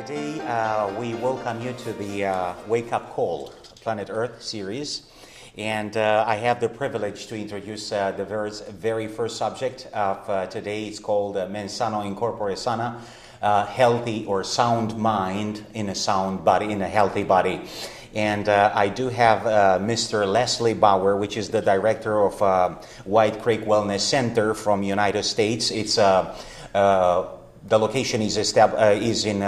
Today we welcome you to the Wake Up Call Planet Earth series, and I have the privilege to introduce the very first subject of today. It's called Sano in Corpore Sana, healthy or sound mind in a sound body, in a healthy body. And I do have Mr. Leslie Bauer, which is the director of White Creek Wellness Center from United States. It's the location is in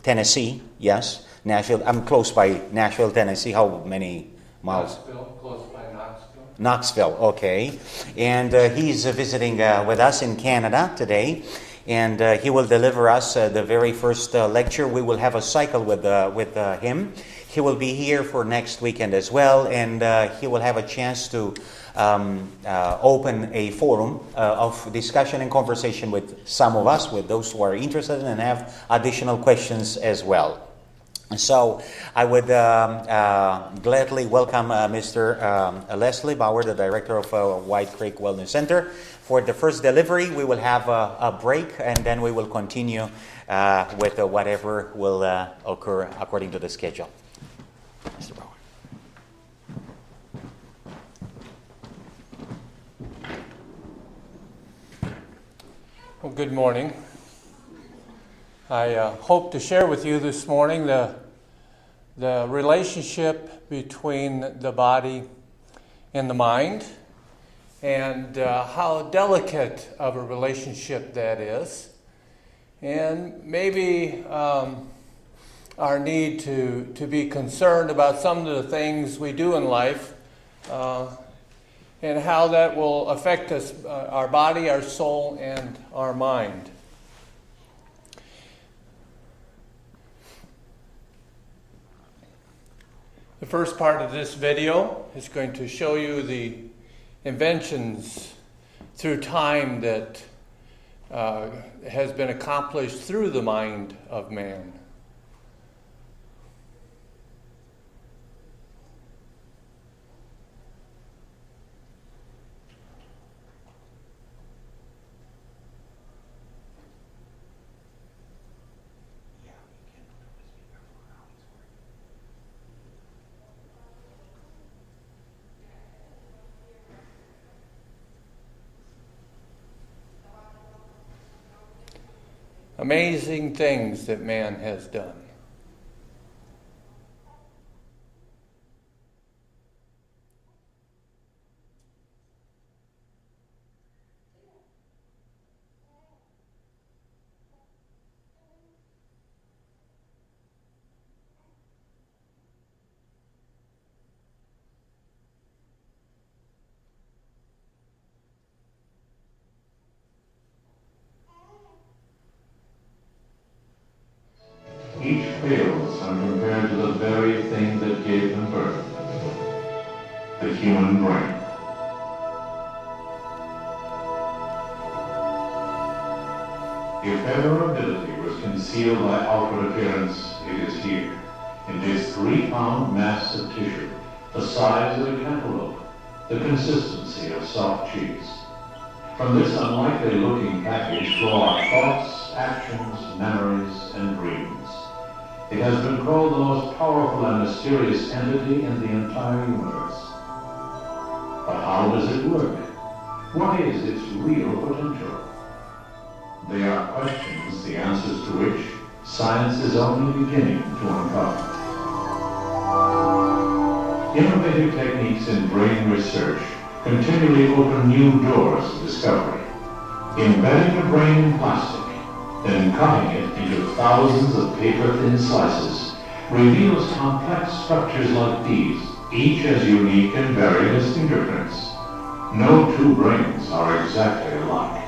Tennessee, yes, Nashville. I'm close by Nashville, Tennessee. How many miles? Knoxville, close by Knoxville. Knoxville, okay. And he's visiting with us in Canada today, and he will deliver us the very first lecture. We will have a cycle with him. He will be here for next weekend as well, and he will have a chance to open a forum of discussion and conversation with some of us, with those who are interested and have additional questions as well. So I would gladly welcome Mr. Leslie Bauer, the director of White Creek Wellness Center. For the first delivery, we will have a break, and then we will continue with whatever will occur according to the schedule. Mr. Bauer. Well, good morning. I hope to share with you this morning the relationship between the body and the mind, and how delicate of a relationship that is, and maybe our need to be concerned about some of the things we do in life, and how that will affect us, our body, our soul, and our mind. The first part of this video is going to show you the inventions through time that has been accomplished through the mind of man. Amazing things that man has done. Each fails when compared to the very thing that gave them birth, the human brain. If ever ability was concealed by outward appearance, it is here, in this 3-pound mass of tissue, the size of a cantaloupe, the consistency of soft cheese. From this unlikely looking package flow our thoughts, actions, memories, and dreams. It has been called the most powerful and mysterious entity in the entire universe. But how does it work? What is its real potential? They are questions, the answers to which science is only beginning to uncover. Innovative techniques in brain research continually open new doors of discovery. Embedding the brain in plastic, then cutting it into thousands of paper-thin slices, reveals complex structures like these, each as unique and varied as fingerprints. No two brains are exactly alike.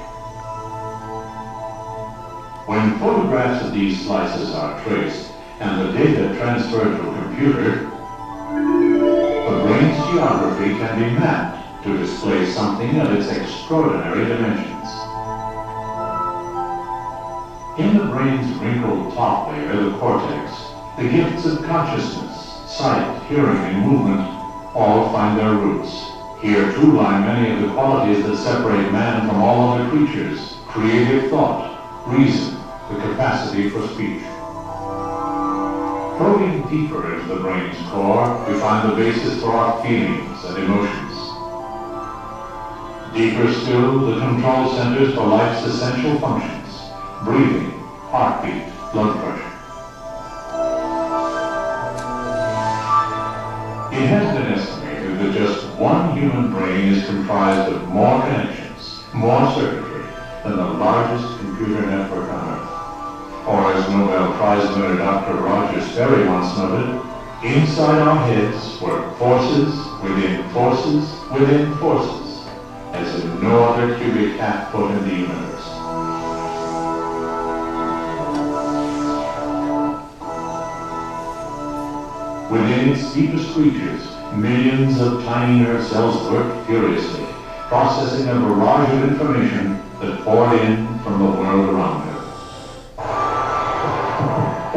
When photographs of these slices are traced and the data transferred to a computer, the brain's geography can be mapped to display something of its extraordinary dimensions. In the brain's wrinkled top layer, the cortex, the gifts of consciousness, sight, hearing, and movement all find their roots. Here too lie many of the qualities that separate man from all other creatures: creative thought, reason, the capacity for speech. Probing deeper into the brain's core, we find the basis for our feelings and emotions. Deeper still, the control centers for life's essential functions: breathing, heartbeat, blood pressure. It has been estimated that just one human brain is comprised of more connections, more circuitry, than the largest computer network on Earth. Or as Nobel Prize winner Dr. Roger Sperry once noted, inside our heads work forces within forces within forces, as in no other cubic half-foot in the universe. Within its deepest reaches, millions of tiny nerve cells work furiously, processing a barrage of information that poured in from the world around her.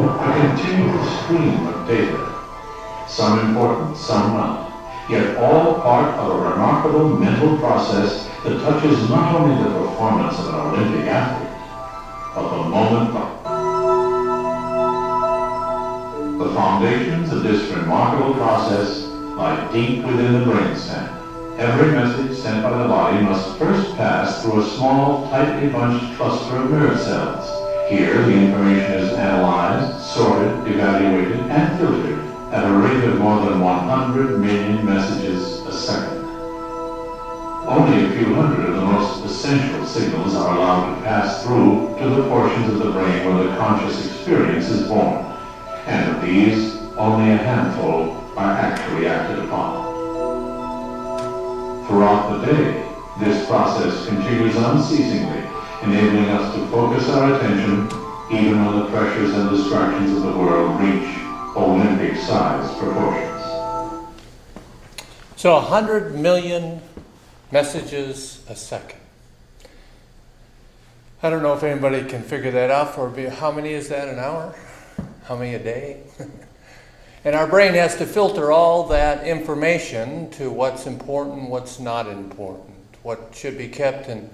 A continuous stream of data, some important, some not, yet all part of a remarkable mental process that touches not only the performance of an Olympic athlete, but the moment. The foundations of this remarkable process lie deep within the brainstem. Every message sent by the body must first pass through a small, tightly bunched cluster of nerve cells. Here, the information is analyzed, sorted, evaluated, and filtered at a rate of more than 100 million messages a second. Only a few hundred of the most essential signals are allowed to pass through to the portions of the brain where the conscious experience is born. And of these, only a handful are actually acted upon. Throughout the day, this process continues unceasingly, enabling us to focus our attention even when the pressures and distractions of the world reach Olympic-sized proportions. So 100 million messages a second. I don't know if anybody can figure that out for me. How many is that an hour? How many a day? And our brain has to filter all that information to what's important, what's not important, what should be kept in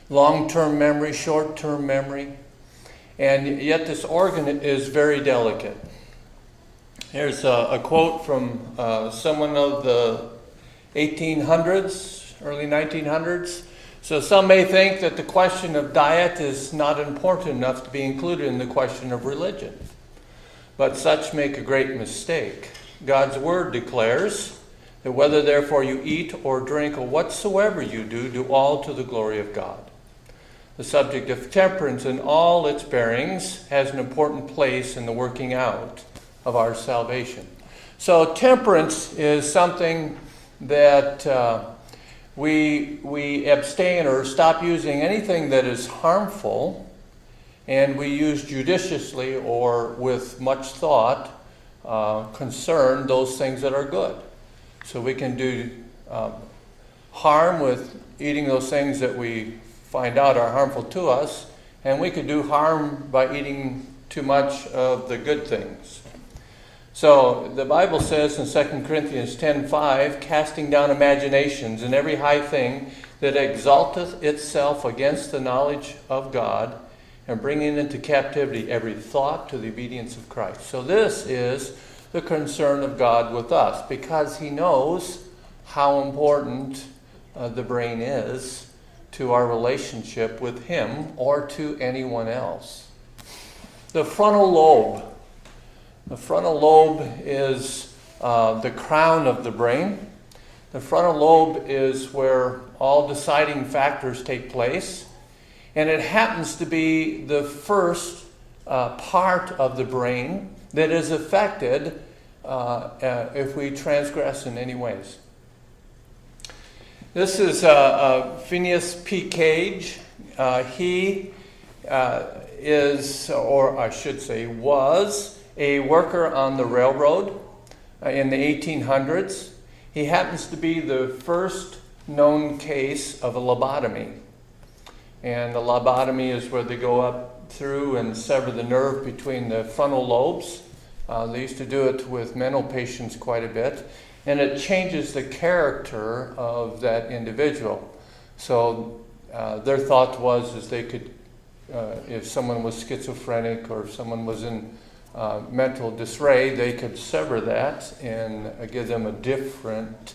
long-term memory, short-term memory. And yet this organ is very delicate. Here's a quote from someone of the 1800s, early 1900s. So some may think that the question of diet is not important enough to be included in the question of religion. But such make a great mistake. God's word declares that whether therefore you eat or drink or whatsoever you do, do all to the glory of God. The subject of temperance in all its bearings has an important place in the working out of our salvation. So temperance is something that we abstain or stop using anything that is harmful, and we use judiciously or with much thought, concern those things that are good. So we can do harm with eating those things that we find out are harmful to us, and we could do harm by eating too much of the good things. So the Bible says in 2 Corinthians 10:5, casting down imaginations and every high thing that exalteth itself against the knowledge of God, and bringing into captivity every thought to the obedience of Christ. So this is the concern of God with us, because he knows how important the brain is to our relationship with him or to anyone else. The frontal lobe. The frontal lobe is the crown of the brain. The frontal lobe is where all deciding factors take place. And it happens to be the first part of the brain that is affected if we transgress in any ways. This is Phineas P. Cage. He is, or I should say was, a worker on the railroad in the 1800s. He happens to be the first known case of a lobotomy. And the lobotomy is where they go up through and sever the nerve between the frontal lobes. They used to do it with mental patients quite a bit. And it changes the character of that individual. So their thought was they could, if someone was schizophrenic or if someone was in mental disarray, they could sever that and give them a different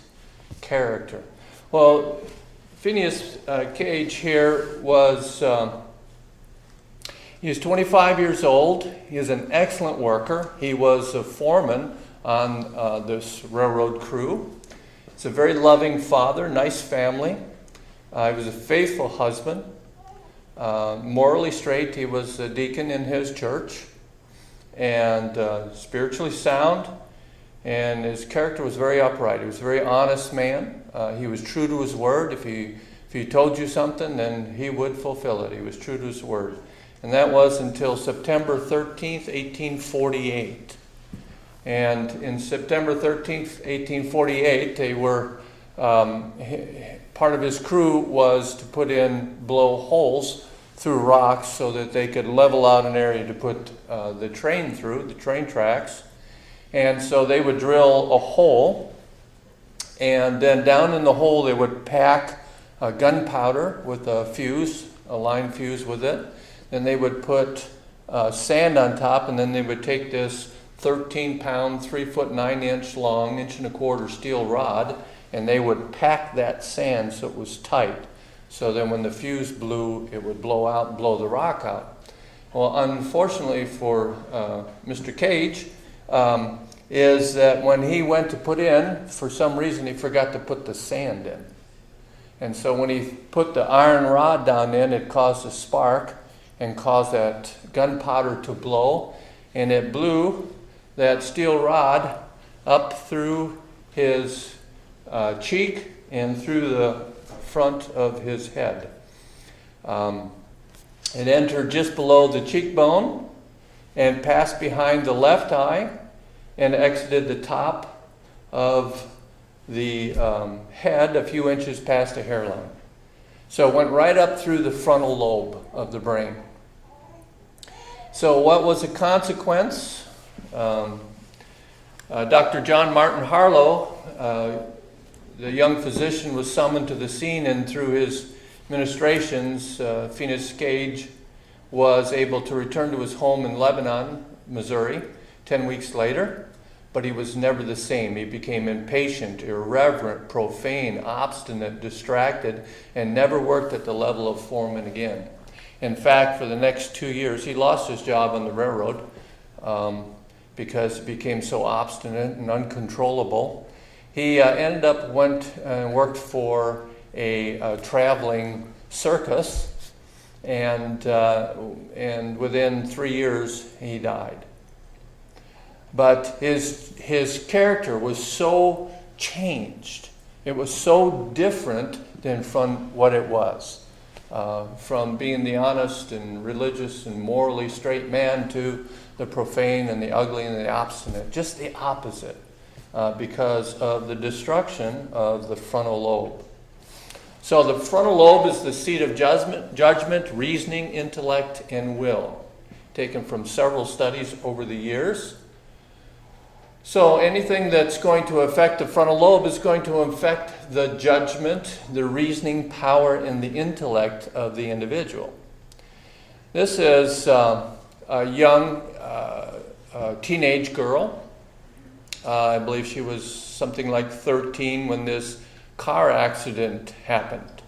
character. Well, Phineas Cage here was, he was 25 years old. He is an excellent worker. He was a foreman on this railroad crew. He's a very loving father, nice family. He was a faithful husband, morally straight. He was a deacon in his church, and spiritually sound, and his character was very upright. He was a very honest man. He was true to his word. If he told you something, then he would fulfill it. He was true to his word. And that was until September 13th, 1848. And in September 13th, 1848, they were, part of his crew was to blow holes through rocks so that they could level out an area to put the train through, the train tracks. And so they would drill a hole, and then down in the hole they would pack gunpowder with a fuse, a line fuse with it. Then they would put sand on top, and then they would take this 13-pound, 3-foot 9-inch long, 1.25 inch steel rod, and they would pack that sand so it was tight. So then when the fuse blew, it would blow out and blow the rock out. Well, unfortunately for Mr. Cage, is that when he went to put in, for some reason he forgot to put the sand in. And so when he put the iron rod down in, it caused a spark and caused that gunpowder to blow. And it blew that steel rod up through his cheek and through the front of his head. It entered just below the cheekbone and passed behind the left eye and exited the top of the head a few inches past the hairline. So it went right up through the frontal lobe of the brain. So what was the consequence? Dr. John Martin Harlow, the young physician, was summoned to the scene, and through his ministrations, Phineas Cage was able to return to his home in Lebanon, Missouri, 10 weeks later. But he was never the same. He became impatient, irreverent, profane, obstinate, distracted, and never worked at the level of foreman again. In fact, for the next 2 years, he lost his job on the railroad because he became so obstinate and uncontrollable. He ended up went and worked for a traveling circus, and within 3 years, he died. But his character was so changed. It was so different than from what it was. From being the honest and religious and morally straight man to the profane and the ugly and the obstinate. Just the opposite because of the destruction of the frontal lobe. So the frontal lobe is the seat of judgment, reasoning, intellect, and will. Taken from several studies over the years. So anything that's going to affect the frontal lobe is going to affect the judgment, the reasoning power, and the intellect of the individual. This is a young teenage girl. I believe she was something like 13 when this car accident happened.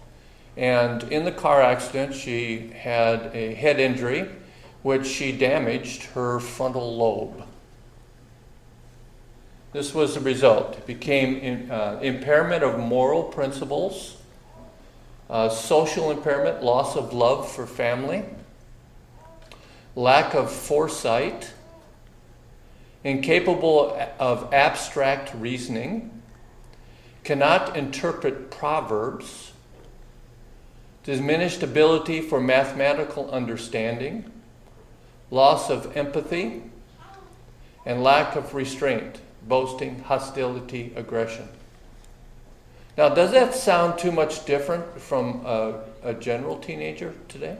And in the car accident, she had a head injury, which she damaged her frontal lobe. This was the result. It became impairment of moral principles, social impairment, loss of love for family, lack of foresight, incapable of abstract reasoning, cannot interpret proverbs, diminished ability for mathematical understanding, loss of empathy, and lack of restraint. Boasting, hostility, aggression. Now, does that sound too much different from a general teenager today?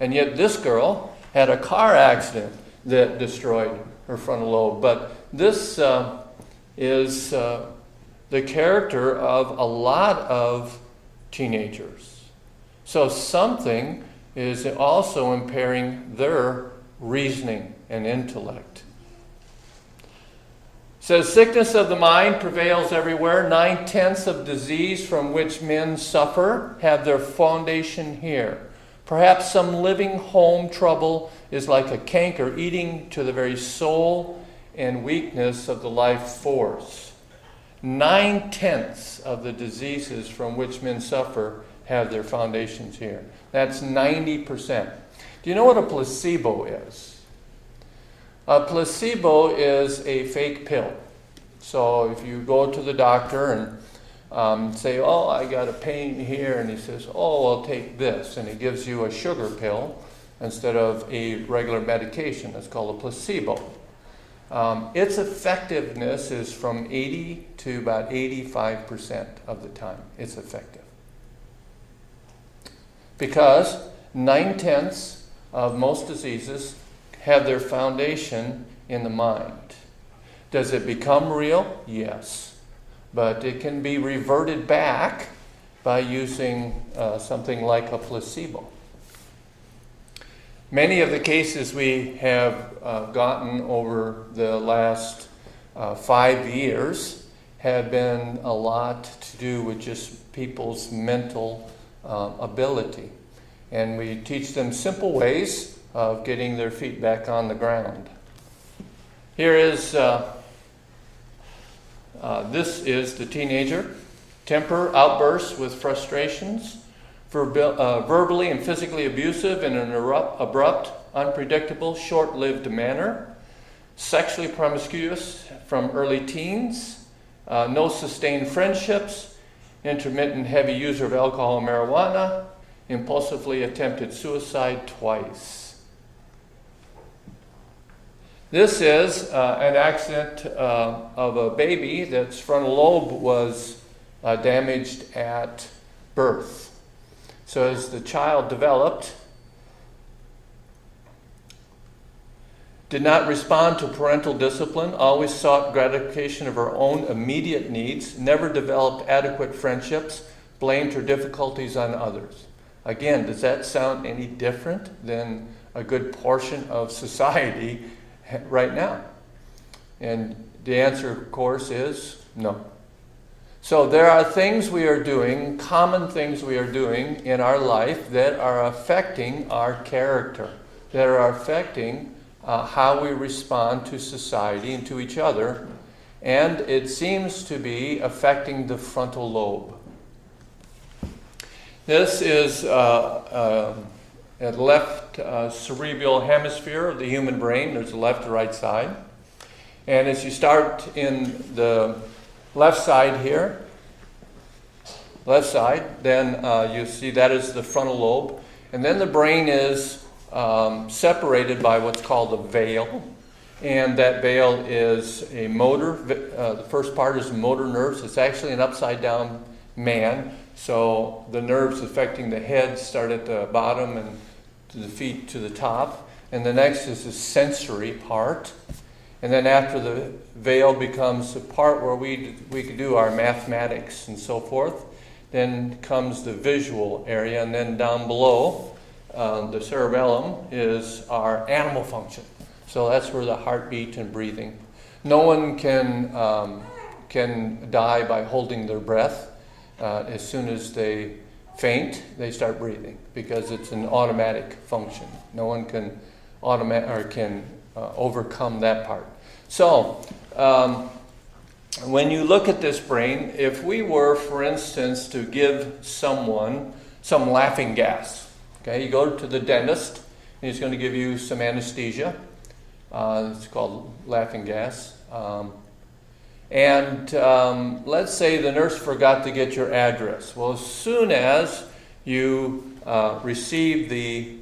And yet this girl had a car accident that destroyed her frontal lobe. But this is the character of a lot of teenagers. So something is also impairing their reasoning and intellect. It says, sickness of the mind prevails everywhere. 9/10 of disease from which men suffer have their foundation here. Perhaps some living home trouble is like a canker eating to the very soul and weakness of the life force. 9/10 of the diseases from which men suffer have their foundations here. That's 90%. Do you know what a placebo is? A placebo is a fake pill. So if you go to the doctor and say, oh, I got a pain here, and he says, oh, I'll take this, and he gives you a sugar pill instead of a regular medication. That's called a placebo. Its effectiveness is from 80 to about 85% of the time. It's effective. Because 9/10 of most diseases have their foundation in the mind. Does it become real? Yes. But it can be reverted back by using something like a placebo. Many of the cases we have gotten over the last 5 years have been a lot to do with just people's mental ability. And we teach them simple ways of getting their feet back on the ground. Here is, this is the teenager. Temper, outbursts with frustrations, verbally and physically abusive in an abrupt, unpredictable, short-lived manner, sexually promiscuous from early teens, no sustained friendships, intermittent heavy user of alcohol and marijuana, impulsively attempted suicide twice. This is an accident of a baby that's frontal lobe was damaged at birth. So as the child developed, did not respond to parental discipline, always sought gratification of her own immediate needs, never developed adequate friendships, blamed her difficulties on others. Again, does that sound any different than a good portion of society right now? And the answer, of course, is no. So there are things we are doing, common things we are doing in our life that are affecting our character, that are affecting how we respond to society and to each other, and it seems to be affecting the frontal lobe. This is a left cerebral hemisphere of the human brain. There's a left and right side. And as you start in the left side here, then you see that is the frontal lobe. And then the brain is separated by what's called a veil. And that veil is a motor. The first part is motor nerves. It's actually an upside down man. So the nerves affecting the head start at the bottom and to the feet to the top. And the next is the sensory part. And then after the veil becomes the part where we can do our mathematics and so forth, then comes the visual area. And then down below, the cerebellum is our animal function. So that's where the heartbeat and breathing. No one can die by holding their breath. As soon as they faint, they start breathing because it's an automatic function. No one can overcome that part. So, when you look at this brain, if we were, for instance, to give someone some laughing gas, okay, you go to the dentist and he's going to give you some anesthesia. It's called laughing gas. And let's say the nurse forgot to get your address. Well, as soon as you receive the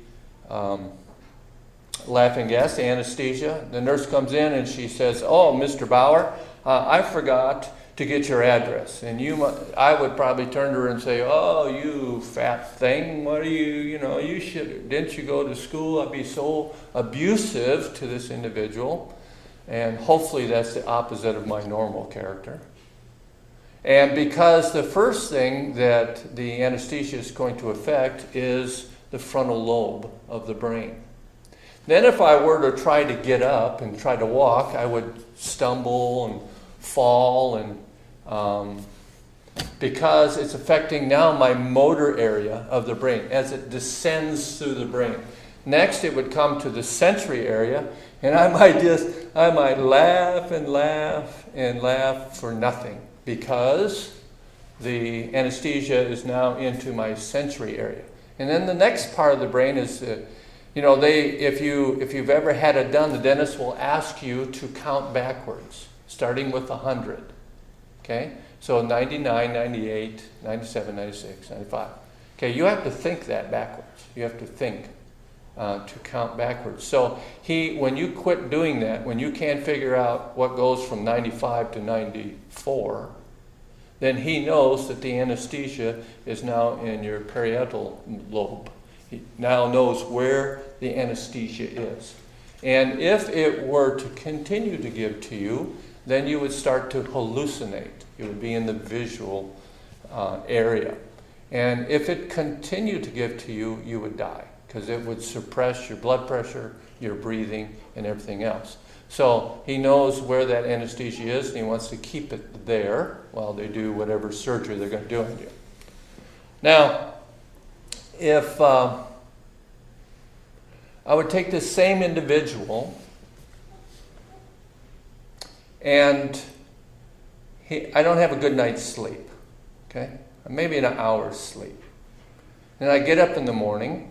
laughing gas, the anesthesia, the nurse comes in and she says, "Oh, Mr. Bauer, I forgot to get your address." And I would probably turn to her and say, "Oh, you fat thing, what are didn't you go to school?" I'd be so abusive to this individual. And hopefully that's the opposite of my normal character. And because the first thing that the anesthesia is going to affect is the frontal lobe of the brain. Then if I were to try to get up and try to walk, I would stumble and fall, and because it's affecting now my motor area of the brain as it descends through the brain. Next, it would come to the sensory area, and I might laugh and laugh and laugh for nothing because the anesthesia is now into my sensory area. And then the next part of the brain is, if you've ever had it done, the dentist will ask you to count backwards, starting with 100. Okay? So 99, 98, 97, 96, 95. Okay, you have to think that backwards. You have to think to count backwards. So when you quit doing that, when you can't figure out what goes from 95 to 94, then he knows that the anesthesia is now in your parietal lobe. He now knows where the anesthesia is. And if it were to continue to give to you, then you would start to hallucinate. It would be in the visual area. And if it continued to give to you, you would die, because it would suppress your blood pressure, your breathing, and everything else. So he knows where that anesthesia is, and he wants to keep it there while they do whatever surgery they're going to do on you. Now, if I would take this same individual and I don't have a good night's sleep, okay? Maybe an hour's sleep. And I get up in the morning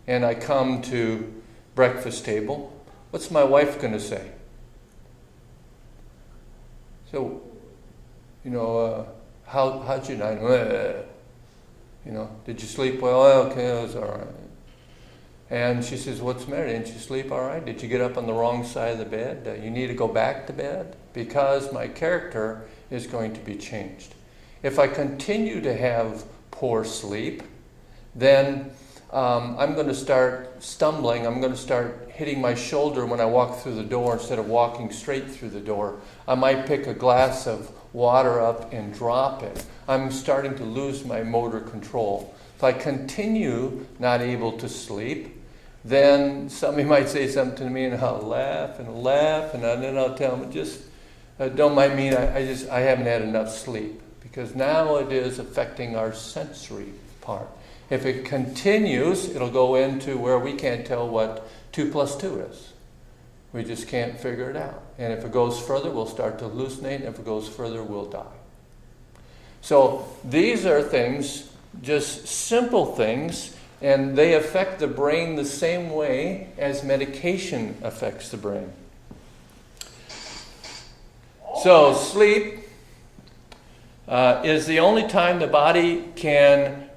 and I come to breakfast table. What's my wife going to say? So, how'd you night? Did you sleep well? Okay, it was all right. And she says, what's the matter? Didn't you sleep all right? Did you get up on the wrong side of the bed? You need to go back to bed? Because my character is going to be changed. If I continue to have poor sleep, then I'm going to start stumbling. I'm going to start hitting my shoulder when I walk through the door instead of walking straight through the door. I might pick a glass of water up and drop it. I'm starting to lose my motor control. If I continue not able to sleep, then somebody might say something to me and I'll laugh, and then I'll tell them, just don't mind me, I haven't had enough sleep. Because now it is affecting our sensory part. If it continues, it'll go into where we can't tell what 2 plus 2 is. We just can't figure it out. And if it goes further, we'll start to hallucinate. And if it goes further, we'll die. So these are things, just simple things, and they affect the brain the same way as medication affects the brain. So sleep is the only time the body can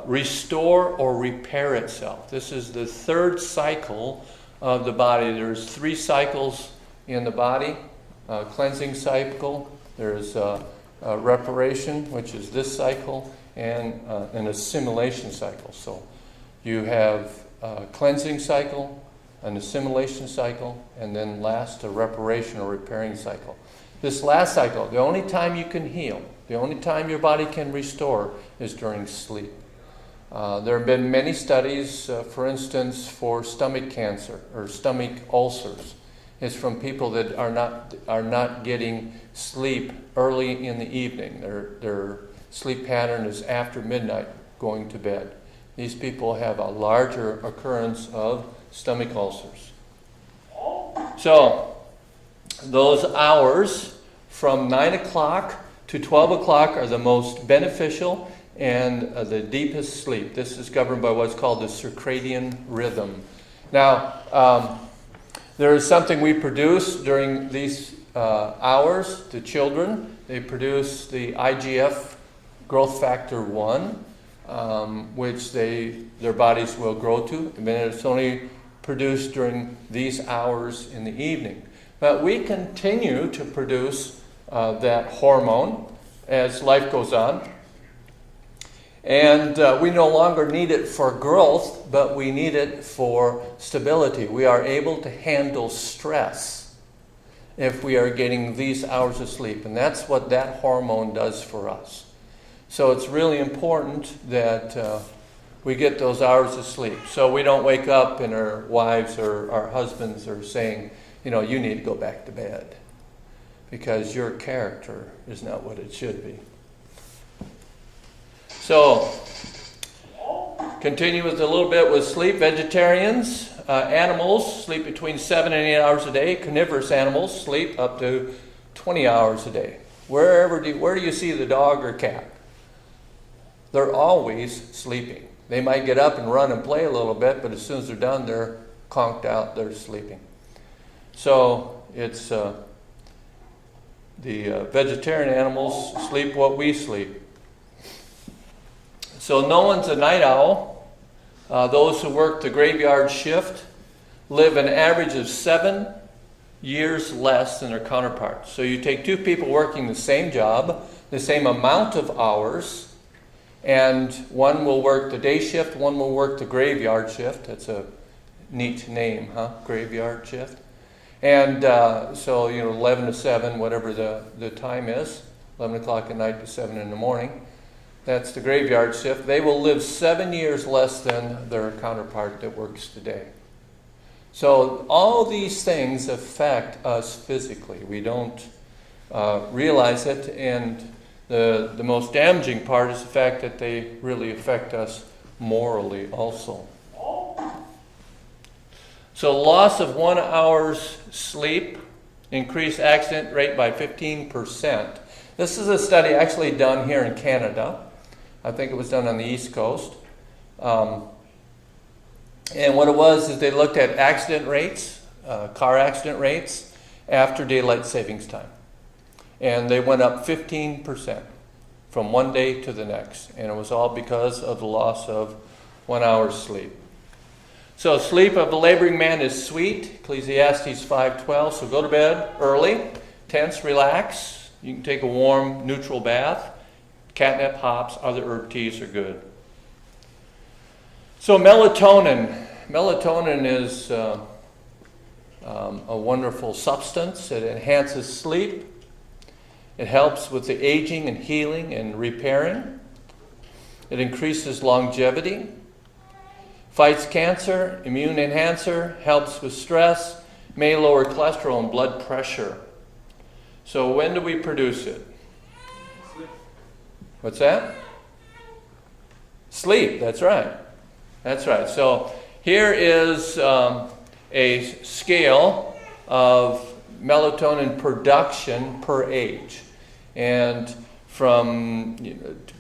restore or repair itself. This is the third cycle of the body. There's 3 cycles in the body. Cleansing cycle, there's reparation, which is this cycle, and an assimilation cycle. So you have a cleansing cycle, an assimilation cycle, and then last a reparation or repairing cycle. This last cycle, the only time you can heal, the only time your body can restore is during sleep. There have been many studies, for instance, for stomach cancer or stomach ulcers. It's from people that are not getting sleep early in the evening. Their sleep pattern is after midnight, going to bed. These people have a larger occurrence of stomach ulcers. So, those hours from 9 o'clock to 12 o'clock are the most beneficial and the deepest sleep. This is governed by what's called the circadian rhythm. Now, there is something we produce during these hours. The children, they produce the IGF growth factor 1, which their bodies will grow to. And then it's only produced during these hours in the evening. But we continue to produce that hormone as life goes on. And we no longer need it for growth, but we need it for stability. We are able to handle stress if we are getting these hours of sleep. And that's what that hormone does for us. So it's really important that we get those hours of sleep. So we don't wake up and our wives or our husbands are saying, you need to go back to bed because your character is not what it should be. So, continue with a little bit with sleep. Vegetarians, animals sleep between 7 and 8 hours a day. Carnivorous animals sleep up to 20 hours a day. Where do you see the dog or cat? They're always sleeping. They might get up and run and play a little bit, but as soon as they're done, they're conked out, they're sleeping. So it's the vegetarian animals sleep what we sleep. So no one's a night owl. Those who work the graveyard shift live an average of 7 years less than their counterparts. So you take two people working the same job, the same amount of hours, and one will work the day shift, one will work the graveyard shift. That's a neat name, huh? Graveyard shift. And so, 11 to 7, whatever the time is, 11 o'clock at night to 7 in the morning. That's the graveyard shift. They will live 7 years less than their counterpart that works today. So all these things affect us physically. We don't realize it, and the most damaging part is the fact that they really affect us morally also. So loss of 1 hour's sleep increased accident rate by 15%. This is a study actually done here in Canada. I think it was done on the East Coast. And what it was is they looked at accident rates, car accident rates, after daylight savings time. And they went up 15% from one day to the next. And it was all because of the loss of 1 hour's sleep. So sleep of the laboring man is sweet, Ecclesiastes 5:12. So go to bed early, tense, relax. You can take a warm, neutral bath. Catnip, hops, other herb teas are good. So melatonin. Melatonin is a wonderful substance. It enhances sleep. It helps with the aging and healing and repairing. It increases longevity. Fights cancer, immune enhancer, helps with stress, may lower cholesterol and blood pressure. So when do we produce it? What's that? Sleep, that's right. That's right. So here is a scale of melatonin production per age. And from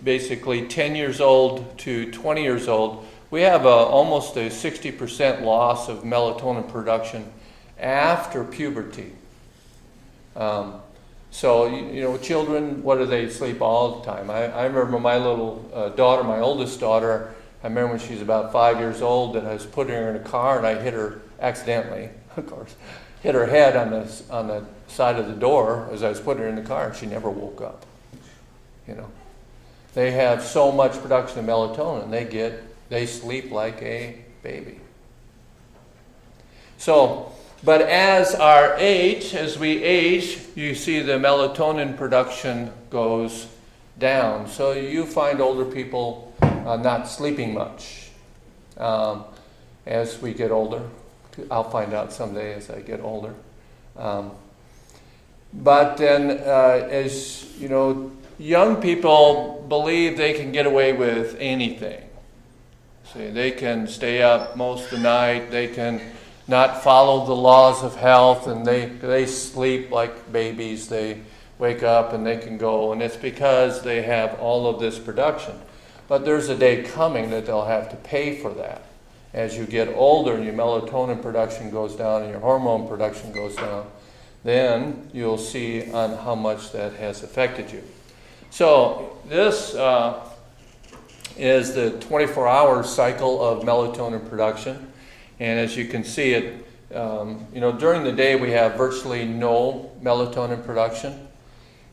basically 10 years old to 20 years old, we have almost a 60% loss of melatonin production after puberty. So, children, what do they sleep all the time? I remember my little daughter, my oldest daughter, I remember when she was about 5 years old that I was putting her in a car and I hit her accidentally, of course, hit her head on the side of the door as I was putting her in the car, and she never woke up. They have so much production of melatonin, they sleep like a baby. So, but as we age, you see the melatonin production goes down. So you find older people not sleeping much as we get older. I'll find out someday as I get older. But then, as young people believe they can get away with anything. See, they can stay up most of the night. They can not follow the laws of health, and they sleep like babies. They wake up and they can go, and it's because they have all of this production. But there's a day coming that they'll have to pay for that. As you get older and your melatonin production goes down and your hormone production goes down, then you'll see on how much that has affected you. So this is the 24-hour cycle of melatonin production. And as you can see it, during the day we have virtually no melatonin production.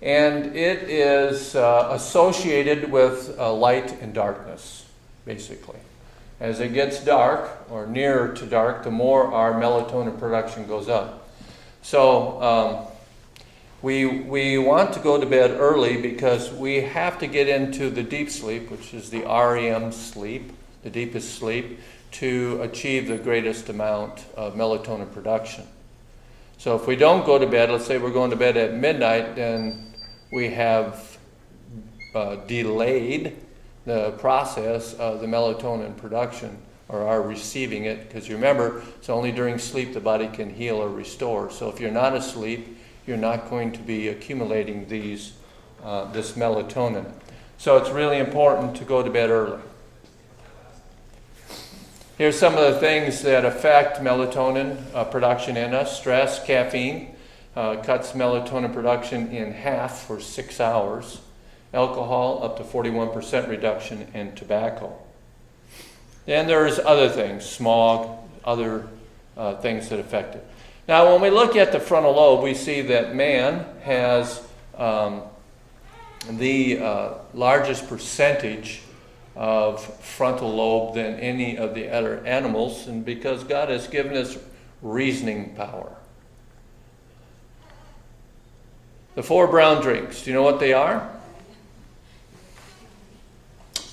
And it is associated with light and darkness, basically. As it gets dark, or nearer to dark, the more our melatonin production goes up. So we want to go to bed early because we have to get into the deep sleep, which is the REM sleep, the deepest sleep, to achieve the greatest amount of melatonin production. So if we don't go to bed, let's say we're going to bed at midnight, then we have delayed the process of the melatonin production, or are receiving it, because you remember, it's only during sleep the body can heal or restore. So if you're not asleep, you're not going to be accumulating this melatonin. So it's really important to go to bed early. Here's some of the things that affect melatonin production in us. Stress, caffeine cuts melatonin production in half for 6 hours. Alcohol, up to 41% reduction, and tobacco. Then there's other things, smog, other things that affect it. Now, when we look at the frontal lobe, we see that man has the largest percentage of frontal lobe than any of the other animals, and because God has given us reasoning power. The 4 brown drinks, do you know what they are?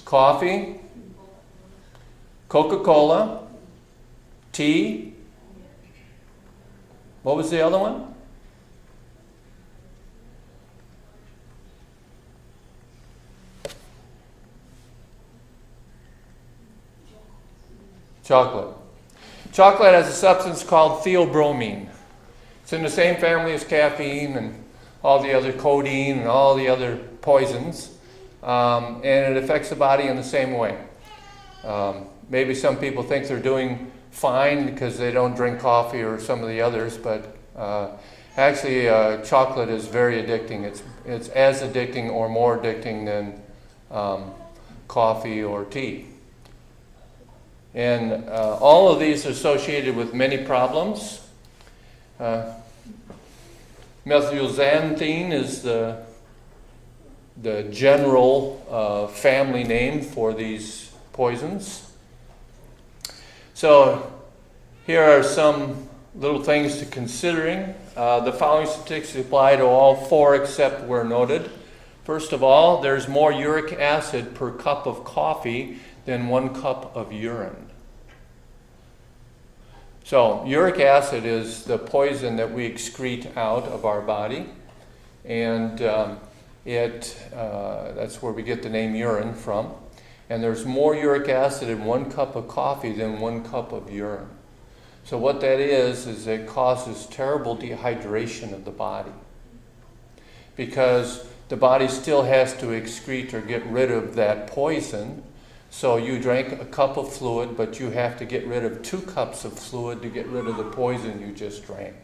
Coffee, Coca-Cola, tea. What was the other one? Chocolate. Chocolate has a substance called theobromine. It's in the same family as caffeine and all the other codeine and all the other poisons. And it affects the body in the same way. Maybe some people think they're doing fine because they don't drink coffee or some of the others, but actually chocolate is very addicting. It's as addicting or more addicting than coffee or tea. And all of these are associated with many problems. Methylxanthine is the general family name for these poisons. So here are some little things to considering. The following statistics apply to all 4 except where noted. First of all, there's more uric acid per cup of coffee than 1 cup of urine. So uric acid is the poison that we excrete out of our body, and that's where we get the name urine from. And there's more uric acid in 1 cup of coffee than 1 cup of urine. So what that is it causes terrible dehydration of the body, because the body still has to excrete or get rid of that poison. So you drank a cup of fluid, but you have to get rid of 2 cups of fluid to get rid of the poison you just drank.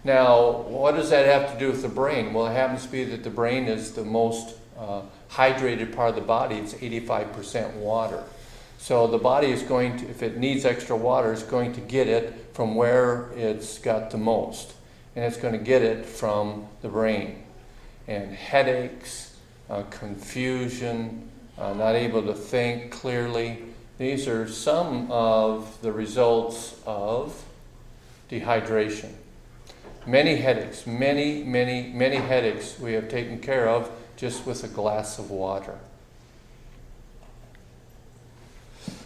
Now, what does that have to do with the brain? Well, it happens to be that the brain is the most hydrated part of the body. It's 85% water. So the body is going to, if it needs extra water, it's going to get it from where it's got the most. And it's going to get it from the brain. And headaches, confusion, not able to think clearly. These are some of the results of dehydration. Many headaches, many headaches we have taken care of just with a glass of water.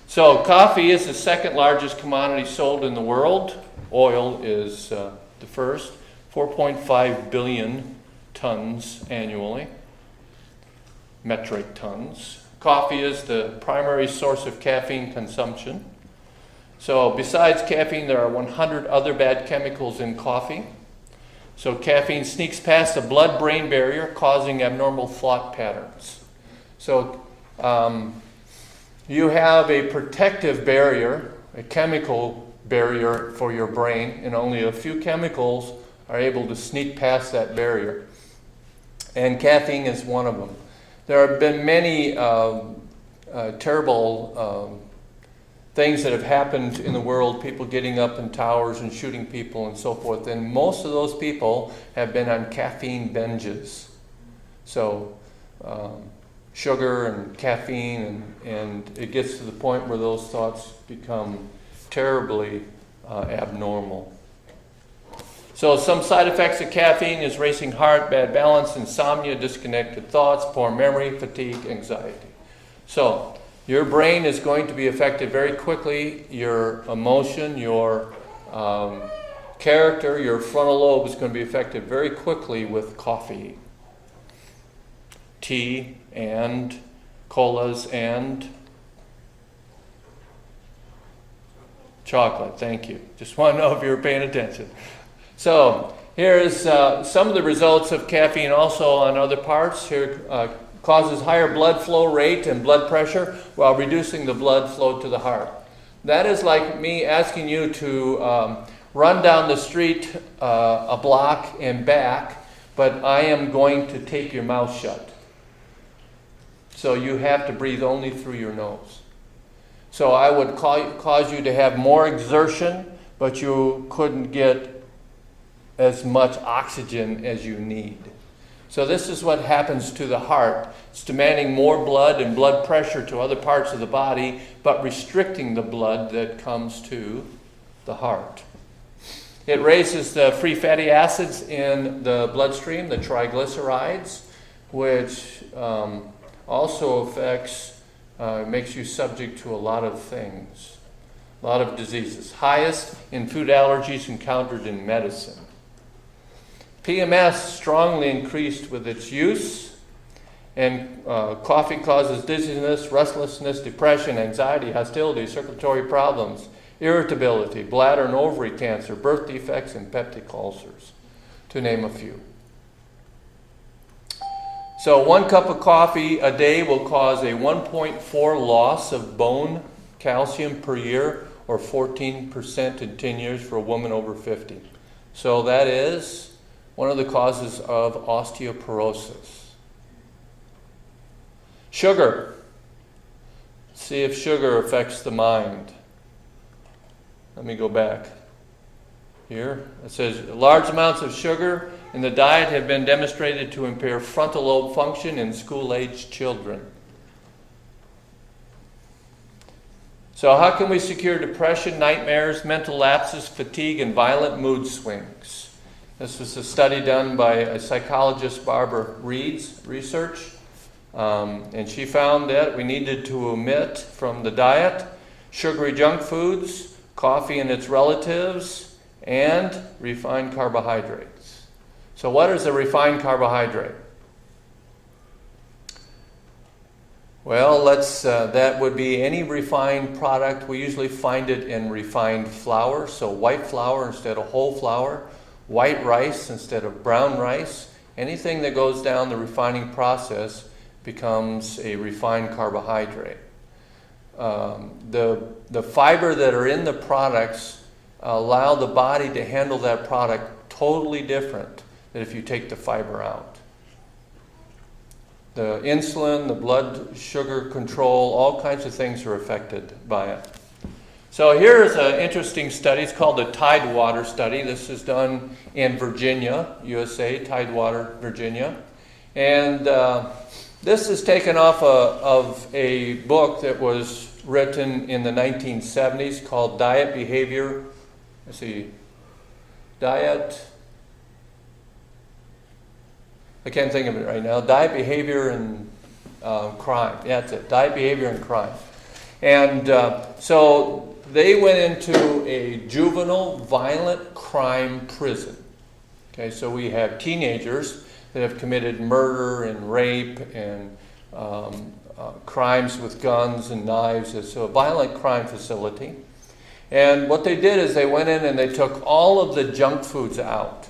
So coffee is the second largest commodity sold in the world. Oil is the first, 4.5 billion tons annually, metric tons. Coffee is the primary source of caffeine consumption. So besides caffeine, there are 100 other bad chemicals in coffee. So caffeine sneaks past the blood-brain barrier, causing abnormal thought patterns. So you have a protective barrier, a chemical barrier for your brain, and only a few chemicals are able to sneak past that barrier. And caffeine is one of them. There have been many terrible things that have happened in the world, people getting up in towers and shooting people and so forth. And most of those people have been on caffeine binges. So sugar and caffeine, and it gets to the point where those thoughts become terribly abnormal. So some side effects of caffeine is racing heart, bad balance, insomnia, disconnected thoughts, poor memory, fatigue, anxiety. So Your brain is going to be affected very quickly. Your emotion, your character, your frontal lobe is going to be affected very quickly with coffee, tea, and colas, and chocolate. Thank you. Just want to know if you were paying attention. So here's some of the results of caffeine also on other parts. Here causes higher blood flow rate and blood pressure while reducing the blood flow to the heart. That is like me asking you to run down the street a block and back, but I am going to tape your mouth shut. So you have to breathe only through your nose. So I would cause you to have more exertion, but you couldn't get as much oxygen as you need. So this is what happens to the heart. It's demanding more blood and blood pressure to other parts of the body, but restricting the blood that comes to the heart. It raises the free fatty acids in the bloodstream, the triglycerides, which also affects, makes you subject to a lot of things, a lot of diseases. Highest in food allergies encountered in medicine. PMS strongly increased with its use, and coffee causes dizziness, restlessness, depression, anxiety, hostility, circulatory problems, irritability, bladder and ovary cancer, birth defects, and peptic ulcers, to name a few. So 1 cup of coffee a day will cause a 1.4 loss of bone calcium per year, or 14% in 10 years for a woman over 50. So that is one of the causes of osteoporosis. Sugar. See if sugar affects the mind. Let me go back here. It says large amounts of sugar in the diet have been demonstrated to impair frontal lobe function in school-aged children. So how can we secure depression, nightmares, mental lapses, fatigue, and violent mood swings? This was a study done by a psychologist, Barbara Reed's research, and she found that we needed to omit from the diet sugary junk foods, coffee and its relatives, and refined carbohydrates. So what is a refined carbohydrate? Well, that would be any refined product. We usually find it in refined flour, so white flour instead of whole flour, white rice instead of brown rice. Anything that goes down the refining process becomes a refined carbohydrate. The fiber that are in the products allow the body to handle that product totally different than if you take the fiber out. The insulin, the blood sugar control, all kinds of things are affected by it. So here's an interesting study. It's called the Tidewater study. This is done in Virginia, USA, Tidewater, Virginia. And this is taken off of a book that was written in the 1970s called Diet, Behavior, I can't think of it right now. Diet, Behavior, and Crime. Yeah, that's it. Diet, Behavior, and Crime. And so they went into a juvenile violent crime prison. Okay, so we have teenagers that have committed murder and rape and crimes with guns and knives. It's a violent crime facility. And what they did is they went in and they took all of the junk foods out.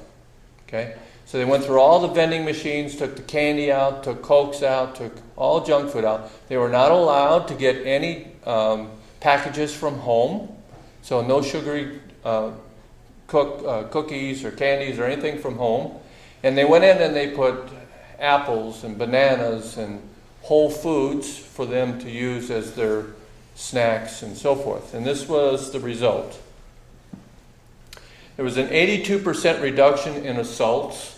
Okay? So they went through all the vending machines, took the candy out, took Cokes out, took all junk food out. They were not allowed to get any packages from home. So no sugary cookies or candies or anything from home. And they went in and they put apples and bananas and whole foods for them to use as their snacks and so forth. And this was the result. There was an 82% reduction in assaults.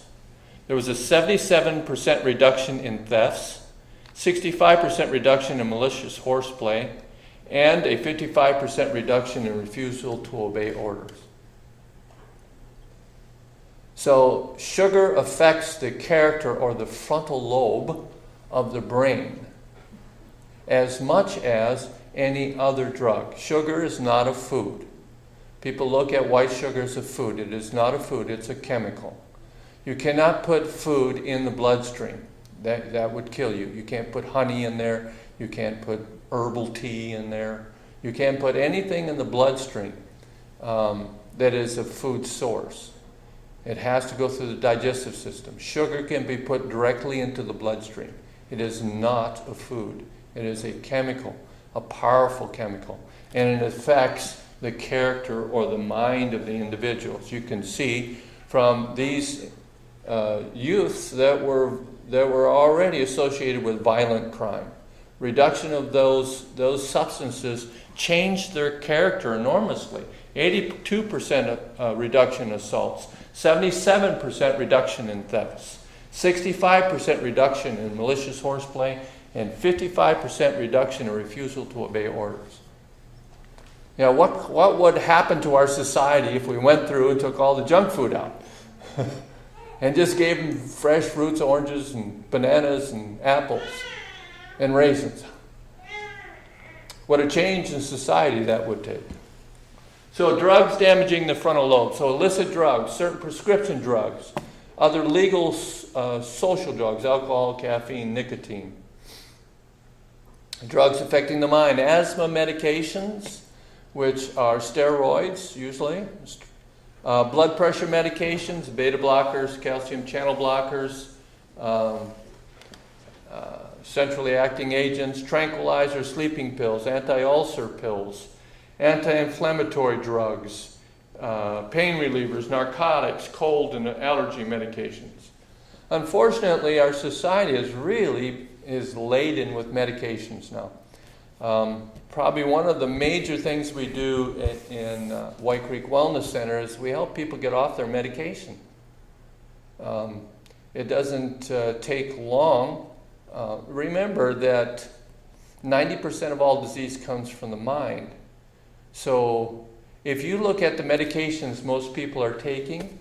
There was a 77% reduction in thefts, 65% reduction in malicious horseplay, and a 55% reduction in refusal to obey orders. So sugar affects the character or the frontal lobe of the brain. as much as any other drug. Sugar is not a food. People look at white sugar as a food. It is not a food, it's a chemical. You cannot put food in the bloodstream. That would kill you. You can't put honey in there. You can't put herbal tea in there. You can't put anything in the bloodstream that is a food source. It has to go through the digestive system. Sugar can be put directly into the bloodstream. It is not a food. It is a chemical, a powerful chemical. And it affects the character or the mind of the individuals. You can see from these youths that were already associated with violent crime. Reduction of those substances changed their character enormously. 82% reduction in assaults, 77% reduction in thefts, 65% reduction in malicious horseplay, and 55% reduction in refusal to obey orders. Now, what would happen to our society if we went through and took all the junk food out and just gave them fresh fruits, oranges, and bananas, and apples, and raisins? What a change in society that would take. So drugs damaging the frontal lobe. So illicit drugs, certain prescription drugs, other legal social drugs, alcohol, caffeine, nicotine. Drugs affecting the mind, asthma medications, which are steroids usually, blood pressure medications, beta blockers, calcium channel blockers, centrally acting agents, tranquilizers, sleeping pills, anti-ulcer pills, anti-inflammatory drugs, pain relievers, narcotics, cold and allergy medications. Unfortunately, our society is laden with medications now. Probably one of the major things we do in White Creek Wellness Center is we help people get off their medication. It doesn't take long. Remember that 90% of all disease comes from the mind. So if you look at the medications most people are taking,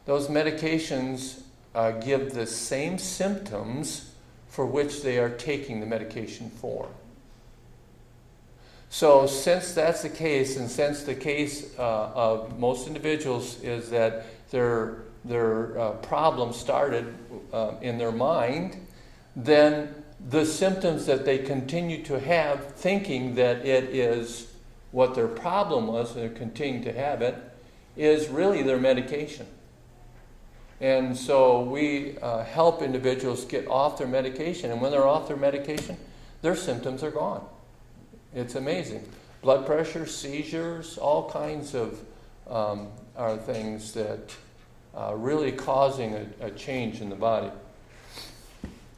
those medications give the same symptoms for which they are taking the medication for. So since that's the case, and since the case of most individuals is that their problem started in their mind, then the symptoms that they continue to have, thinking that it is what their problem was, and they're continuing to have it, is really their medication. And so we help individuals get off their medication, and when they're off their medication, their symptoms are gone. It's amazing. Blood pressure, seizures, all kinds of are things that are really causing a change in the body.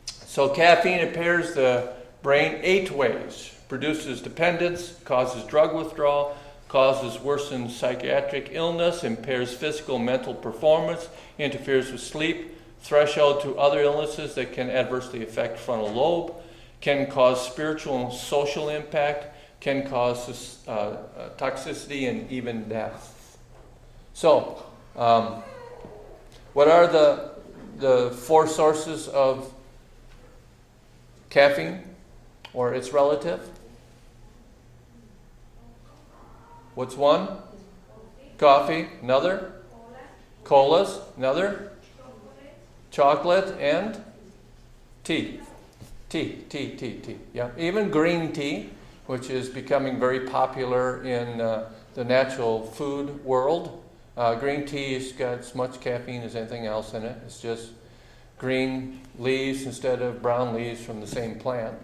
So caffeine impairs the brain 8 ways. Produces dependence, causes drug withdrawal, causes worsened psychiatric illness, impairs physical and mental performance, interferes with sleep, threshold to other illnesses that can adversely affect frontal lobe, can cause spiritual and social impact, can cause toxicity and even death. So, what are the 4 sources of caffeine or its relative? What's one? Coffee. Another? Colas. Another? Chocolate and tea. Tea. Yeah. Even green tea, which is becoming very popular in the natural food world. Green tea has got as much caffeine as anything else in it. It's just green leaves instead of brown leaves from the same plant.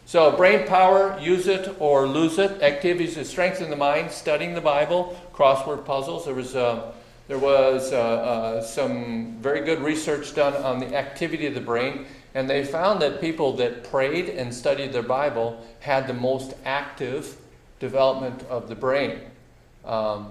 So brain power, use it or lose it. Activities that strengthen the mind, studying the Bible, crossword puzzles. There was some very good research done on the activity of the brain, and they found that people that prayed and studied their Bible had the most active development of the brain. I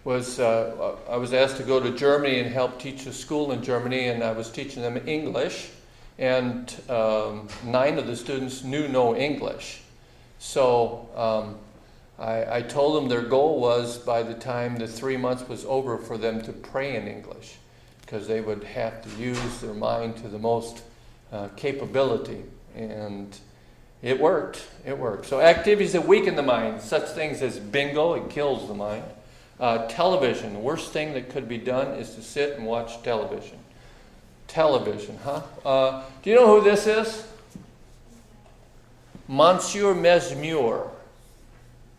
was asked to go to Germany and help teach a school in Germany, and I was teaching them English, and 9 of the students knew no English. So I told them their goal was by the time the 3 months was over for them to pray in English, because they would have to use their mind to the most capability. And it worked. It worked. So activities that weaken the mind, such things as bingo, it kills the mind. Television, the worst thing that could be done is to sit and watch television. Television, huh? Do you know who this is? Monsieur Mesmer.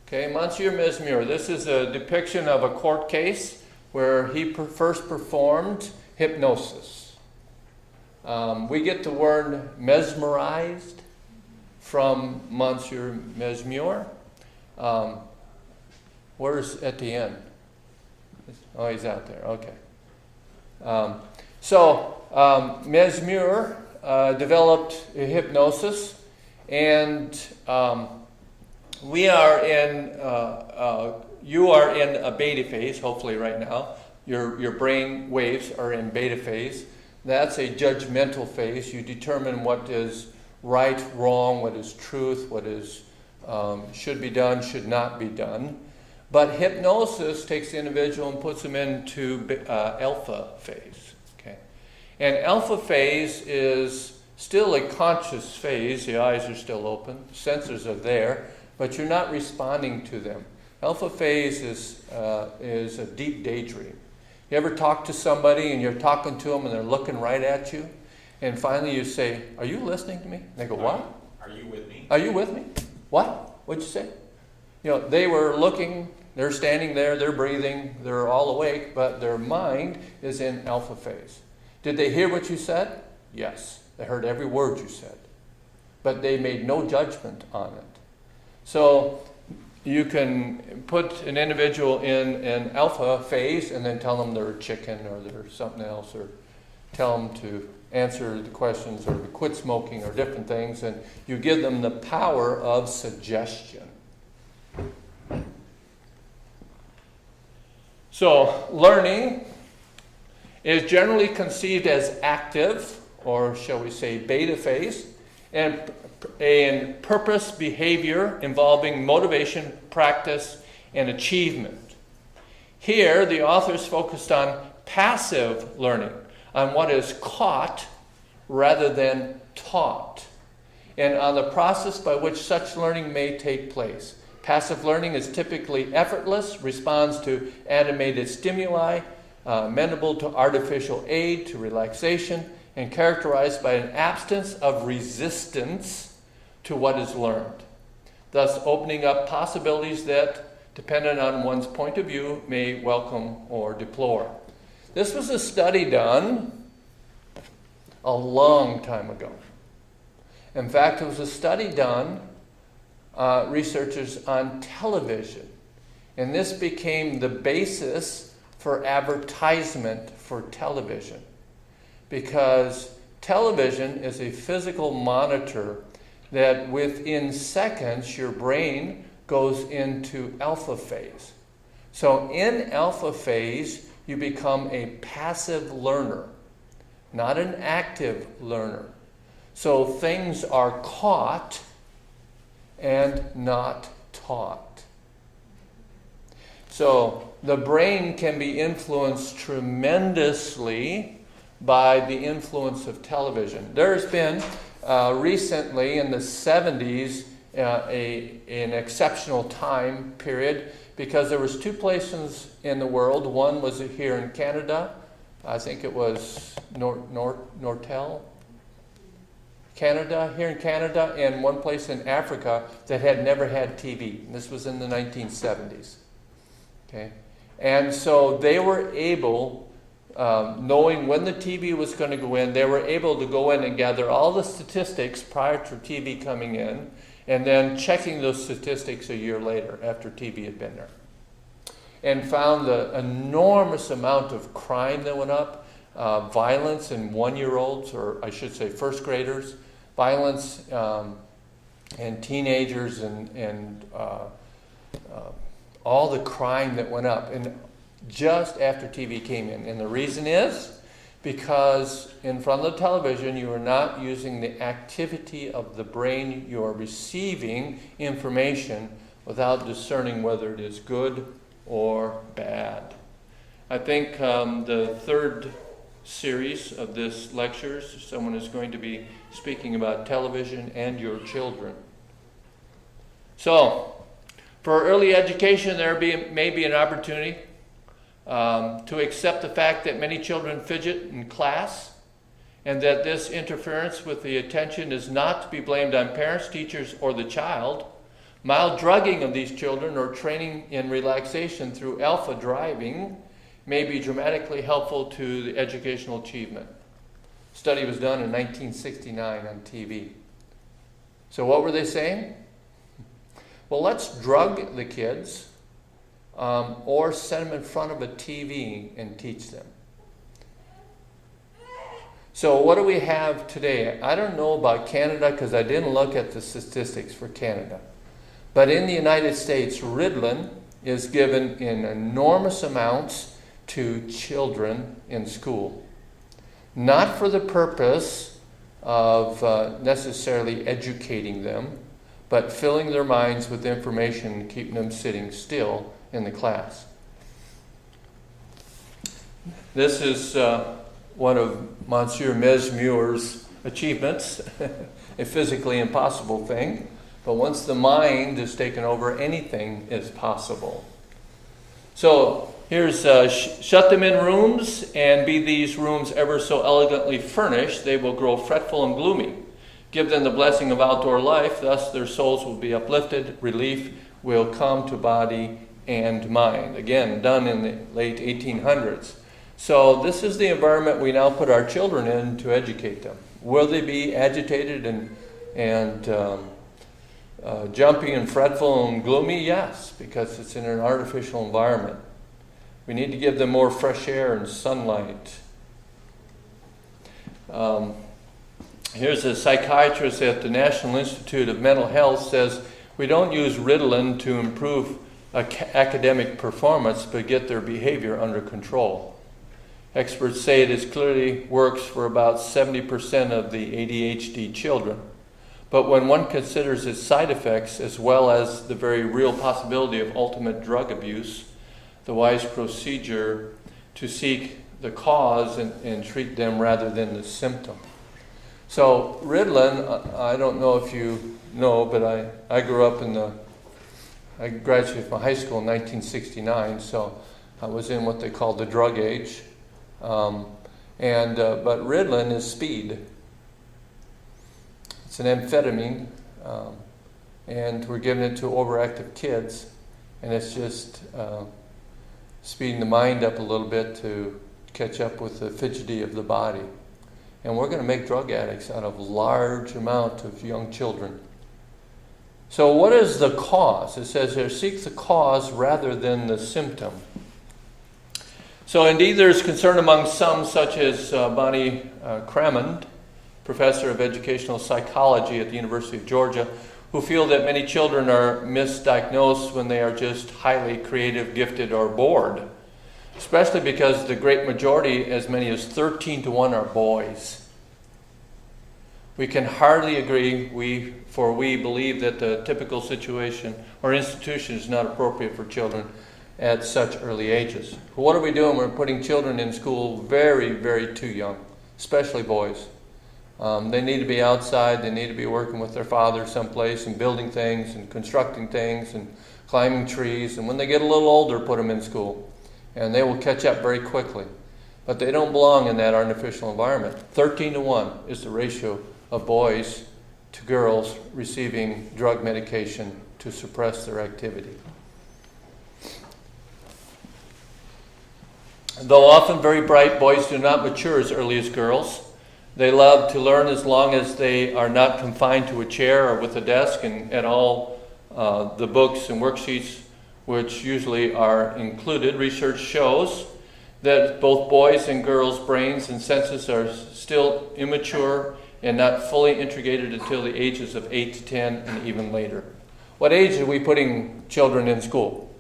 Okay, Monsieur Mesmer. This is a depiction of a court case where he first performed hypnosis. We get the word mesmerized from Monsieur Mesmer. Where's at the end? Oh, he's out there. Okay. Mesmer developed hypnosis, and we are in. You are in a beta phase, hopefully right now. Your brain waves are in beta phase. That's a judgmental phase. You determine what is right, wrong, what is truth, what is should be done, should not be done. But hypnosis takes the individual and puts them into alpha phase. Okay, and alpha phase is still a conscious phase. The eyes are still open, sensors are there, but you're not responding to them. Alpha phase is a deep daydream. You ever talk to somebody and you're talking to them and they're looking right at you, and finally you say, "Are you listening to me?" And they go, "What? Are you with me? Are you with me? What? What'd you say?" You know, they were looking, they're standing there, they're breathing, they're all awake, but their mind is in alpha phase. Did they hear what you said? Yes. They heard every word you said. But they made no judgment on it. So you can put an individual in an alpha phase and then tell them they're a chicken or they're something else, or tell them to answer the questions or to quit smoking or different things, and you give them the power of suggestion. So, learning is generally conceived as active, or shall we say beta phase, and purpose behavior involving motivation, practice, and achievement. Here, the authors focused on passive learning, on what is caught rather than taught, and on the process by which such learning may take place. Passive learning is typically effortless, responds to animated stimuli, amenable to artificial aid, to relaxation, and characterized by an absence of resistance to what is learned, thus opening up possibilities that, dependent on one's point of view, may welcome or deplore. This was a study done a long time ago. In fact, it was a study done researchers on television. And this became the basis for advertisement for television. Because television is a physical monitor that within seconds your brain goes into alpha phase. So in alpha phase, you become a passive learner, not an active learner. So things are caught and not taught. So the brain can be influenced tremendously by the influence of television. There's been recently in the 70s an exceptional time period, because there was two places in the world. One was here in Canada. I think it was Nortel, Canada, here in Canada, and one place in Africa that had never had TV. And this was in the 1970s. Okay, and so they were able, knowing when the TV was going to go in, they were able to go in and gather all the statistics prior to TV coming in, and then checking those statistics a year later after TV had been there, and found the enormous amount of crime that went up, violence in 1-year-olds, or I should say first graders, violence in teenagers, and all the crime that went up, and just after TV came in. And the reason is because in front of the television you are not using the activity of the brain. You are receiving information without discerning whether it is good or bad. I think the third series of this lectures, someone is going to be speaking about television and your children. So, for early education, may be an opportunity to accept the fact that many children fidget in class, and that this interference with the attention is not to be blamed on parents, teachers, or the child. Mild drugging of these children or training in relaxation through alpha driving may be dramatically helpful to the educational achievement. Study was done in 1969 on TV. So what were they saying? Well, let's drug the kids or send them in front of a TV and teach them. So what do we have today? I don't know about Canada because I didn't look at the statistics for Canada. But in the United States, Ritalin is given in enormous amounts to children in school. Not for the purpose of necessarily educating them, but filling their minds with information and keeping them sitting still in the class. This is one of Monsieur Mesmer's achievements, a physically impossible thing, but once the mind is taken over, anything is possible. So here's shut them in rooms, and be these rooms ever so elegantly furnished, they will grow fretful and gloomy. Give them the blessing of outdoor life, thus their souls will be uplifted, relief will come to body and mind. Again, done in the late 1800s. So this is the environment we now put our children in to educate them. Will they be agitated and jumpy and fretful and gloomy? Yes, because it's in an artificial environment. We need to give them more fresh air and sunlight. Here's a psychiatrist at the National Institute of Mental Health says, we don't use Ritalin to improve academic performance, but get their behavior under control. Experts say it clearly works for about 70% of the ADHD children. But when one considers its side effects as well as the very real possibility of ultimate drug abuse, the wise procedure to seek the cause and treat them rather than the symptom. So Ritalin, I don't know if you know, but I grew up I graduated from high school in 1969, so I was in what they call the drug age. But Ritalin is speed. It's an amphetamine, and we're giving it to overactive kids, and it's just speeding the mind up a little bit to catch up with the fidgety of the body. And we're going to make drug addicts out of large amount of young children. So what is the cause? It says here, seek the cause rather than the symptom. So indeed there's concern among some, such as Bonnie Cramond, professor of educational psychology at the University of Georgia, who feel that many children are misdiagnosed when they are just highly creative, gifted, or bored. Especially because the great majority, as many as 13-1, are boys. We can hardly agree, we believe that the typical situation or institution is not appropriate for children at such early ages. But what are we doing? We're putting children in school very, very too young, especially boys. They need to be outside, they need to be working with their father someplace and building things and constructing things and climbing trees. And when they get a little older, put them in school. And they will catch up very quickly. But they don't belong in that artificial environment. 13-1 is the ratio of boys to girls receiving drug medication to suppress their activity. Though often very bright, boys do not mature as early as girls. They love to learn as long as they are not confined to a chair or with a desk, and at all the books and worksheets which usually are included. Research shows that both boys' and girls' brains and senses are still immature and not fully integrated until the ages of 8 to 10 and even later. What age are we putting children in school?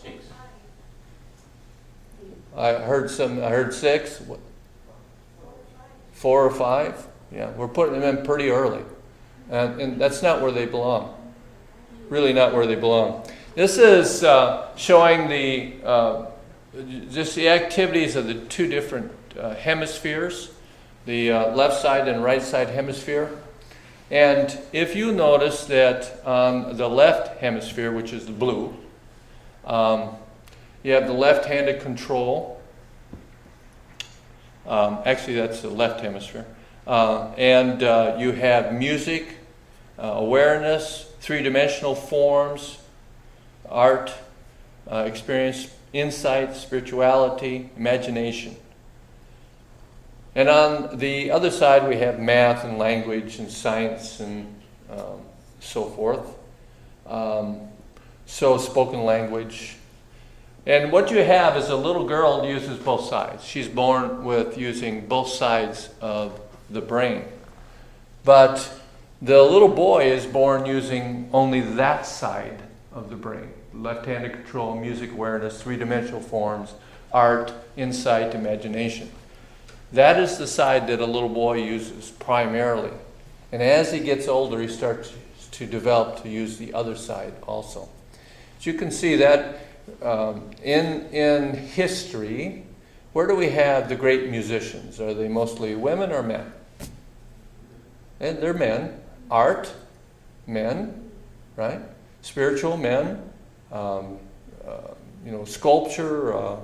6. I heard 6. 4 or 5? Yeah, we're putting them in pretty early. And that's not where they belong. Really not where they belong. This is showing just the activities of the two different hemispheres. the left side and right side hemisphere. And if you notice that on the left hemisphere, which is the blue, you have the left-handed control. Actually, that's the left hemisphere. And you have music, awareness, three-dimensional forms, art, experience, insight, spirituality, imagination. And on the other side, we have math and language and science and so forth. So spoken language. And what you have is a little girl uses both sides. She's born with using both sides of the brain. But the little boy is born using only that side of the brain. Left-handed control, music awareness, three-dimensional forms, art, insight, imagination. That is the side that a little boy uses primarily. And as he gets older, he starts to develop to use the other side also. So you can see that in history, where do we have the great musicians? Are they mostly women or men? And they're men. Art, men, right? Spiritual, men. Sculpture,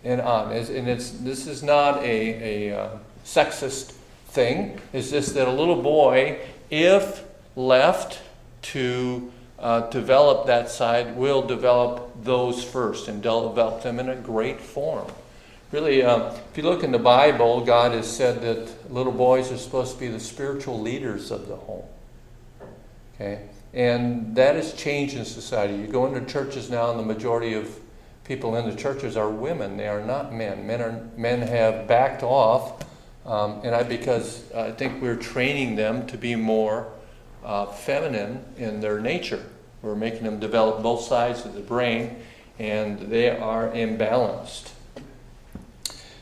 and on. This is not a sexist thing. It's just that a little boy, if left to develop that side, will develop those first and develop them in a great form. Really, if you look in the Bible, God has said that little boys are supposed to be the spiritual leaders of the home. Okay? And that has changed in society. You go into churches now, and the majority of people in the churches are women. They are not men. Men have backed off, because I think we're training them to be more feminine in their nature. We're making them develop both sides of the brain, and they are imbalanced.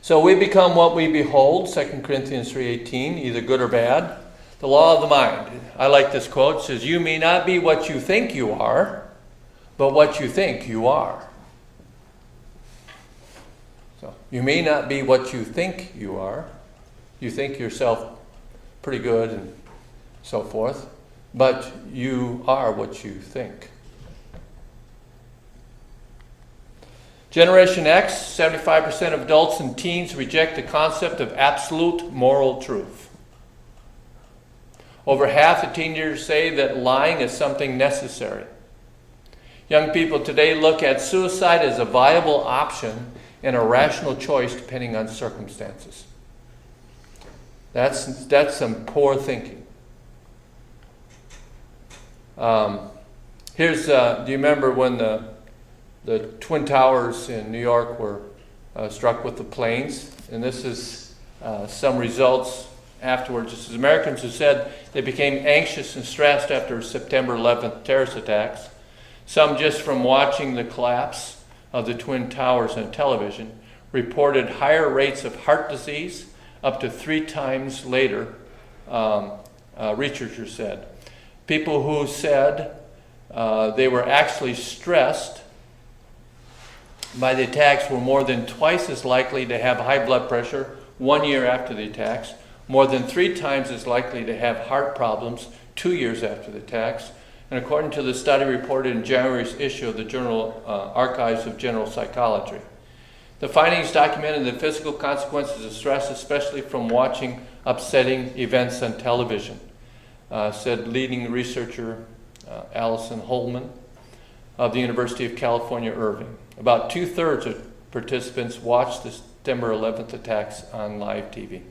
So we become what we behold, 2 Corinthians 3:18, either good or bad. The law of the mind. I like this quote. It says, "You may not be what you think you are, but what you think you are." So you may not be what you think you are. You think yourself pretty good and so forth, but you are what you think. Generation X, 75% of adults and teens reject the concept of absolute moral truth. Over half the teenagers say that lying is something necessary. Young people today look at suicide as a viable option and a rational choice depending on circumstances. That's some poor thinking. Do you remember when the Twin Towers in New York were struck with the planes? And this is some results afterwards. This is Americans who said they became anxious and stressed after September 11th terrorist attacks. Some just from watching the collapse of the Twin Towers on television reported higher rates of heart disease up to 3 times later, researchers said. People who said they were actually stressed by the attacks were more than twice as likely to have high blood pressure 1 year after the attacks, more than 3 times as likely to have heart problems 2 years after the attacks. And according to the study reported in January's issue of the Journal Archives of General Psychology, the findings documented the physical consequences of stress, especially from watching upsetting events on television, said leading researcher Allison Holman of the University of California, Irving. About 2/3 of participants watched the September 11th attacks on live TV.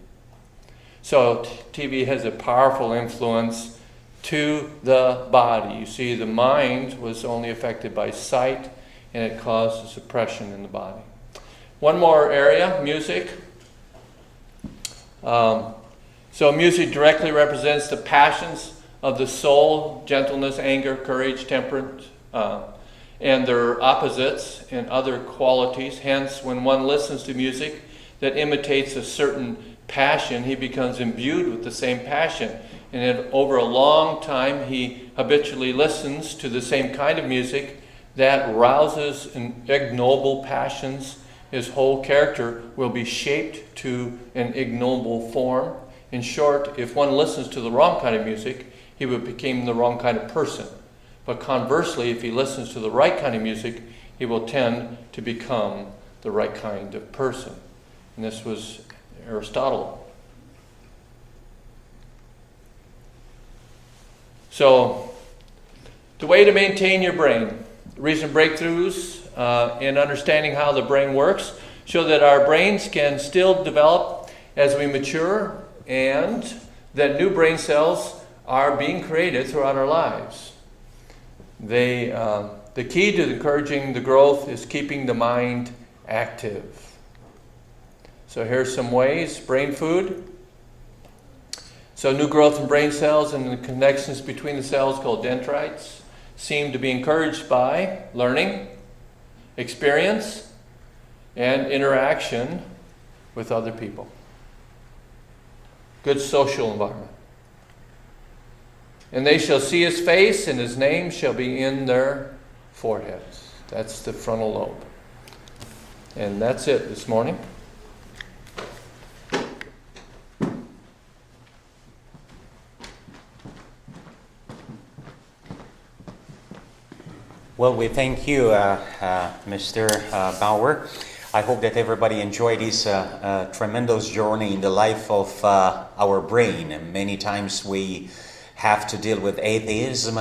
So TV has a powerful influence to the body. You see, the mind was only affected by sight, and it caused a suppression in the body. One more area, music. So music directly represents the passions of the soul: gentleness, anger, courage, temperance, and their opposites and other qualities. Hence, when one listens to music that imitates a certain passion, he becomes imbued with the same passion. And then over a long time, he habitually listens to the same kind of music that rouses ignoble passions his whole character will be shaped to an ignoble form. In short, if one listens to the wrong kind of music, he will become the wrong kind of person. But conversely, if he listens to the right kind of music, he will tend to become the right kind of person. And this was Aristotle. So, the way to maintain your brain. Recent breakthroughs in understanding how the brain works show that our brains can still develop as we mature, and that new brain cells are being created throughout our lives. The key to encouraging the growth is keeping the mind active. So here's some ways. Brain food. So new growth in brain cells and the connections between the cells called dendrites seem to be encouraged by learning, experience, and interaction with other people. Good social environment. And they shall see his face, and his name shall be in their foreheads. That's the frontal lobe. And that's it this morning. Well, we thank you, Mr. Bauer. I hope that everybody enjoyed this tremendous journey in the life of our brain. And many times we have to deal with atheism,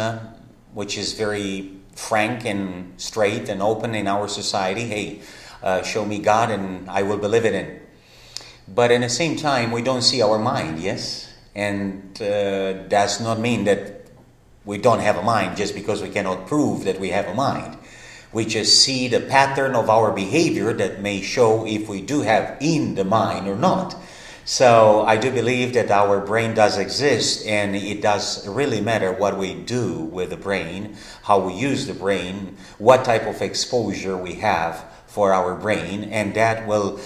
which is very frank and straight and open in our society. Hey, show me God and I will believe it in. But at the same time, we don't see our mind, yes? And does not mean that we don't have a mind just because we cannot prove that we have a mind. We just see the pattern of our behavior that may show if we do have in the mind or not. So I do believe that our brain does exist, and it does really matter what we do with the brain, how we use the brain, what type of exposure we have for our brain, and that will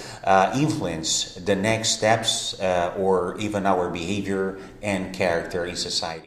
influence the next steps or even our behavior and character in society.